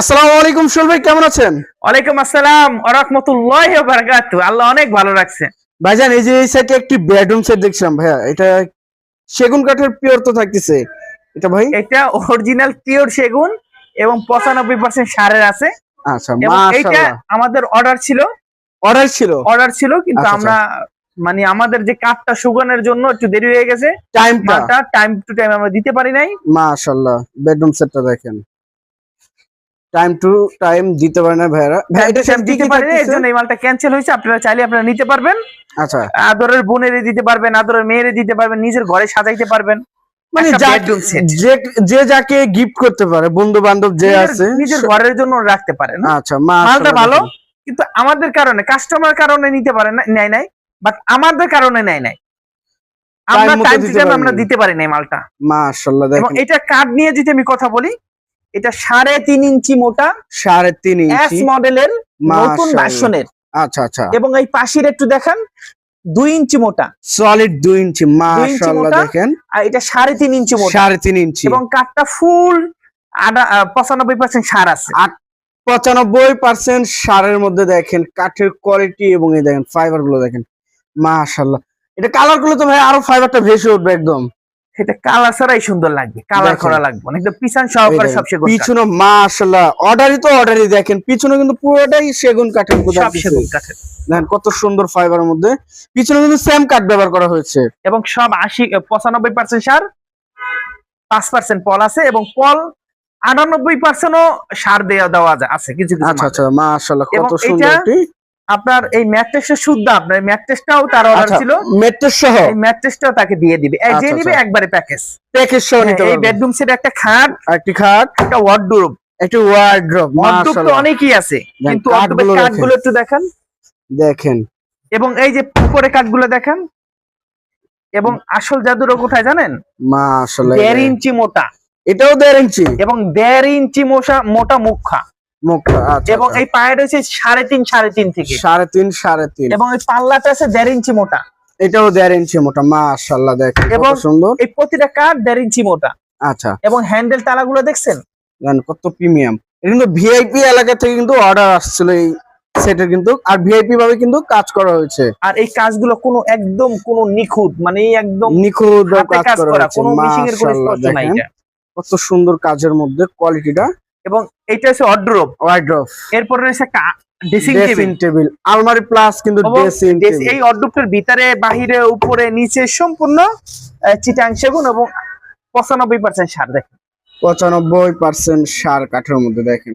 আসসালামু আলাইকুম সোহেল ভাই, কেমন আছেন? ওয়ালাইকুম আসসালাম ওয়া রাহমাতুল্লাহি ওয়া বারাকাতুহু। আল্লাহ অনেক ভালো রাখছে। ভাইজান, এই যে এই সাইডে একটি বেডরুম সেট দেখছিলাম ভাইয়া, এটা সেগুন কাঠের পিওর তো থাকতেছে এটা ভাই? এটা অরিজিনাল পিওর সেগুন এবং 95% সারের আছে। আচ্ছা, এবং এইটা মাশাআল্লাহ। আমাদের অর্ডার ছিল? অর্ডার ছিল কিন্তু আচ্ছা, আমরা মানে আমাদের যে কাঠটা শুকানোর জন্য একটু দেরি হয়ে গেছে। টাইমটা মালটা টাইম টু টাইম আমরা দিতে পারি নাই। মাশাআল্লাহ। বেডরুম সেটটা দেখেন, টাইম টু টাইম দিতে পারে না ভাইরা। ভাই এটা সাথে কি দিতে কি পারি নাই, এর থাকতেছে? জন্য এই মালটা ক্যান্সেল হয়েছে। আপনারা চাইলে আপনারা নিতে পারবেন। আচ্ছা, আদরের বোনেরে দিতে পারবেন, আদরের মেয়েরে দিতে পারবেন, নিজের ঘরে সাজাইতে পারবেন। মানে একটা বেডরুম সেট যে যে যাকে গিফট করতে পারে, বন্ধু বান্ধব যে আছে নিজের ঘরের জন্য রাখতে পারেন। আচ্ছা, মালটা মাশাআল্লাহ ভালো, দেখেন। কিন্তু আমাদের কারণে কাস্টমার কারণে নিতে পারে না, নেয় নাই, বাট আমাদের কারণে নেয় নাই। আমরা টাইম মতো টাইম টু দিতে টাইম আমরা পারেন। দিতে পারি নাই মালটা। মাশাআল্লাহ এবং দেখেন, এটা কাঠ নিয়ে যদি আমি কথা বলি, এটা 3.5 ইঞ্চি মোটা 3.5 এস ইঞ্চি। মডেলের নতুন মাশাআল্লাহ। ভার্সনের। আচ্ছা আচ্ছা, এবং এই পাশের একটু দেখেন, 2 ইঞ্চি মোটা, সলিড 2 ইঞ্চি। 2 ইঞ্চি মাশাআল্লাহ মোটা, দেখেন, আর এটা 3.5 ইঞ্চি মোটা। 3.5 ইঞ্চি এবং কাঠটা ফুল 95% সার আছে। 95% সারের মধ্যে দেখেন কাঠের কোয়ালিটি, এবং এই দেখেন ফাইবার গুলো দেখেন, মাশাআল্লাহ। এটা কালার গুলো তো ভাই আরো ফাইবারটা ভেসে উঠবে একদম। এটা কালার ছাড়াই সুন্দর লাগবে, কালার দেখেন। করা লাগবে না, একদম পিছন এই সহকারে দেখেন, সব সেগুন কাঠ। পিছনে মাশাআল্লাহ অর্ডারই তো অর্ডারই। দেখেন পিছনে কিন্তু পুরোটাই সেগুন কাঠের মধ্যে সব আছে। সেগুন কাঠের। দেখেন কত সুন্দর ফাইবারের মধ্যে, পিছনে কিন্তু সেম কাঠ ব্যবহার করা হয়েছে। এবং সব 95% সার, 5% পল আছে। এবং পল 98%ও সার দেওয়া আছে কিছু কিছু আচ্ছা মালে। আচ্ছা, মাশাআল্লাহ এবং কত সুন্দর এটা একটি। আপনার এই ম্যাট্রেসের শুদ্ধ, আপনার ম্যাট্রেসটাও তার অর্ডার আচ্ছা, ছিল, মেট্রেস সহ এই ম্যাট্রেসটাও তাকে দিয়ে দিবে। এই যে আচ্ছা নিবে আচ্ছা, একবারে প্যাকেজ। প্যাকেজ সহ নিতে এই পারবেন। বেডরুম সেট একটা খাট, একটি খাট, একটা ওয়ার্ডরোব। একটি ওয়ার্ড্রপ। ওয়ার্ডরোব তো মাশাআল্লাহ অনেকই আছে, কিন্তু কাঠগুলো ওয়ার্ডরোবের দেখেন, কাঠগুলো একটু দেখেন। দেখেন এবং এই যে উপরে কাঠগুলো দেখেন। এবং আসল জাদুটা কোথায় জানেন? মাশাআল্লাহ 1.5 ইঞ্চি মোটা এটাও 1.5 ইঞ্চি এবং 1.5 ইঞ্চি মোটা মুখা। মুখটা। আচ্ছা, এবং এই পায়ে রয়েছে 3.5 থেকে। 3.5 এবং এই পাল্লাটা আছে 1.5 ইঞ্চি মোটা। এটাও 1.5 ইঞ্চি মোটা। মাশাআল্লাহ দেখেন এবং কত সুন্দর। এই প্রতিটা কাঠ 1.5 ইঞ্চি মোটা। আচ্ছা, এবং হ্যান্ডেল তালাগুলো দেখছেন? দেখেন কত প্রিমিয়াম। এটা কিন্তু ভিআইপি এলাকা থেকে কিন্তু অর্ডার আসছিল এই সেটের, কিন্তু আর ভিআইপি ভাবে কিন্তু কাজ করা হয়েছে। আর এই কাজগুলো একদম কোনো নিখুঁত, মানে একদম নিখুঁত হাতে কাজ কাজ করা করা, হয়েছে। কোনো মেশিং এর কোনো মাশাআল্লাহ স্পর্শ নাই দেখেন এটা। কত সুন্দর কাজের মধ্যে কোয়ালিটিটা। এবং এইটা হচ্ছে ওয়ার্ডরোব। ওয়ার্ড্রপ, এরপরে রয়েছে একটা ড্রেসিং ড্রেসিং টেবিল। টেবিল, আলমারি প্লাস কিন্তু ড্রেসিং টেবিল। এই ওয়ার্ডরোবটার ভিতরে বাহিরে উপরে নিচে সম্পূর্ণ চিটাং সেগুন এবং 95% সার। দেখেন 95% সার কাঠের মধ্যে দেখেন